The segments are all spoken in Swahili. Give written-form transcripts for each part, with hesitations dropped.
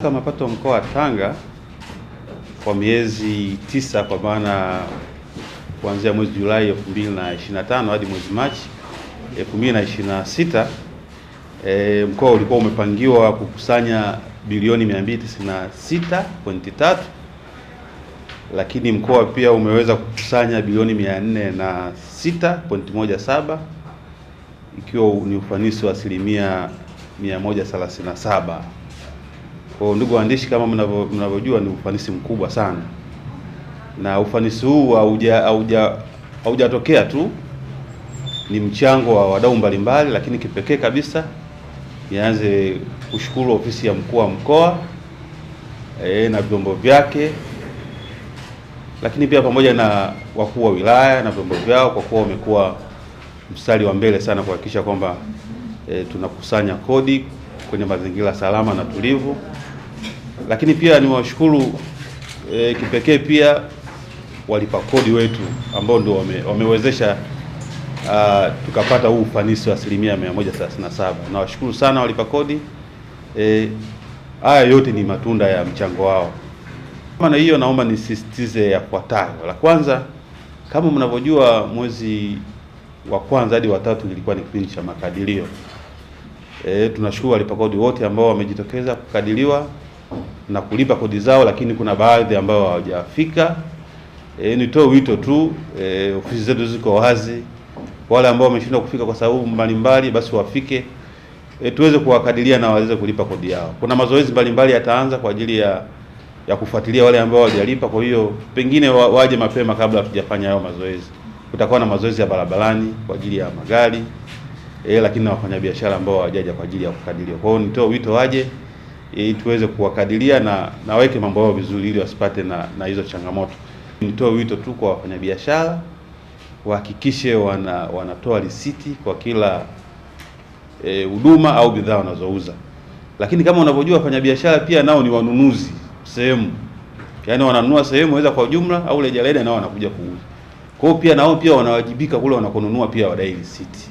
Mapato mkoa wa Tanga kwa miezi 9 kwa maana kuanzia mwezi Julai 2025 hadi mwezi Machi 2026, mkoa ulikuwa umepangiwa kukusanya bilioni 296.3, lakini mkoa pia umeweza kukusanya bilioni 406.17, ikiwa ni ufanisi wa asilimia 137. Kwa ndugu waandishi, kama mnavyojua ni ufanisi mkubwa sana, na ufanisi huu haujatokea tu, ni mchango wa wadau mbalimbali, lakini kipekee kabisa nianze kushukuru ofisi ya mkuu wa mkoa na vyombo vyake, lakini pia pamoja na wakuu wa wilaya na vyombo vyao, kwa kuwa wamekuwa mstari wa mbele sana kuhakikisha kwamba tunakusanya kodi kwenye mazingira salama na tulivu. Lakini pia niwashukuru kipekee pia walipa kodi wetu ambao ndio wamewezesha tukapata huu ufanisi wa asilimia 137. Nawashukuru sana walipa kodi. Haya yote ni matunda ya mchango wao. Maana hiyo, naomba nisisitize yafuatayo. La kwanza, kama mnavyojua, mwezi wa kwanza hadi wa tatu ilikuwa ni kipindi cha makadirio. Tunashukuru walipa kodi wote ambao wamejitokeza kukadiriwa na kulipa kodi zao, lakini kuna baadhi ambao hawajafika. Nitoe wito tu, ofisi zetu ziko wazi. Wale ambao wameshindwa kufika kwa sababu mbalimbali, basi wafike tuweze kuwakadiria na waweze kulipa kodi yao. Kuna mazoezi mbalimbali yataanza kwa ajili ya kufuatilia wale ambao hawajalipa, kwa hiyo pengine waje mapema kabla hatujafanya hayo mazoezi. Kutakuwa na mazoezi ya barabarani kwa ajili ya magari, lakini na wafanyabiashara ambao hawajaja kwa ajili ya kukadiria. Kwa hiyo nitoe wito waje tuweze kuwakadiria na waweke mambo yao vizuri ili wasipate na hizo changamoto. Nitoe wito tu kwa wafanyabiashara wahakikishe wanatoa risiti kwa kila huduma au bidhaa wanazouza. Lakini kama unavyojua, wafanyabiashara pia nao ni wanunuzi sehemu, yaani wananunua sehemu waweza kwa jumla au rejareja, nao wanakuja kuuza. Kwa hiyo pia nao pia wanawajibika kule wanakonunua, pia wadai risiti.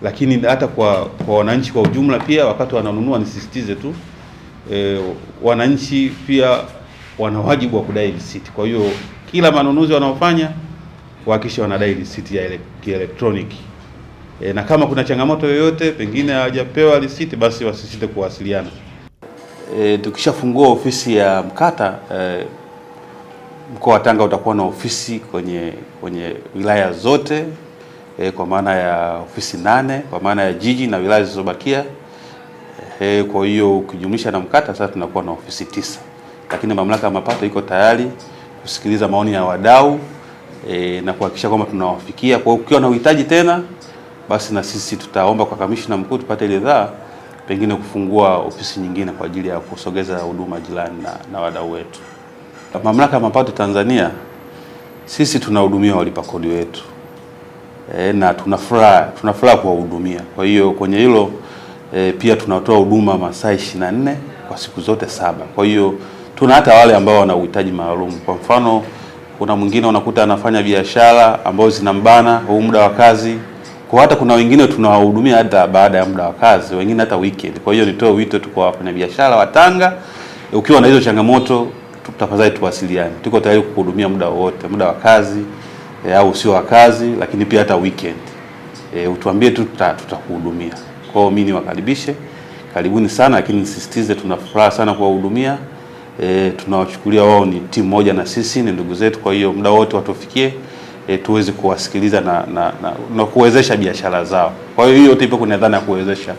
Lakini hata kwa wananchi kwa ujumla pia, wakati wananunua, nisisitize tu, wananchi pia wana wajibu wa kudai risiti. Kwa hiyo kila manunuzi wanaofanya wahakikishe wanadai risiti ya kielektroniki. Na kama kuna changamoto yoyote, pengine hawajapewa risiti, basi wasisite kuwasiliana. Tukishafungua ofisi ya mkata, mkoa wa Tanga utakuwa na ofisi kwenye wilaya zote, kwa maana ya ofisi 8 kwa maana ya jiji na wilaya zilizobakia. Kwa hiyo ukijumlisha na mkata, sasa tunakuwa na ofisi 9. Lakini mamlaka ya mapato iko tayari kusikiliza maoni ya wadau na kuhakikisha kwamba tunawafikia. Kwa hiyo ukiwa na uhitaji tena, basi na sisi tutaomba kwa kamishna mkuu tupate ridhaa, pengine kufungua ofisi nyingine kwa ajili ya kusogeza huduma jirani na wadau wetu. Mamlaka ya mapato Tanzania, sisi tunahudumia walipa kodi wetu na tunafuraha kuwahudumia. Kwa hiyo kwenye hilo pia tunatoa huduma masaa 24 kwa siku zote 7. Kwa hiyo tuna hata wale ambao wana uhitaji maalum. Kwa mfano, kuna mwingine unakuta anafanya biashara ambazo zinambana huu muda wa kazi. Kwa hata kuna wengine tunawahudumia hata baada ya muda wa kazi, wengine hata weekend. Kwa hiyo nitoe wito tu kwa wafanyabiashara wa Tanga, ukiwa na hizo changamoto, tafadhali tuwasiliane. Tuko tayari kukuhudumia muda wote, muda wa kazi au sio wa kazi, lakini pia hata weekend. Utuambie tu, tutakuhudumia. Kwa hiyo mimi niwakaribishe, karibuni sana, lakini nisisitize tunafuraha sana kuwahudumia. Tunawachukulia wao ni timu moja na sisi ni ndugu zetu. Kwa hiyo muda wote watufikie, tuweze kuwasikiliza na kuwezesha biashara zao. Kwa hiyo yote ipo kwenye dhana ya kuwezesha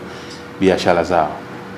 biashara zao.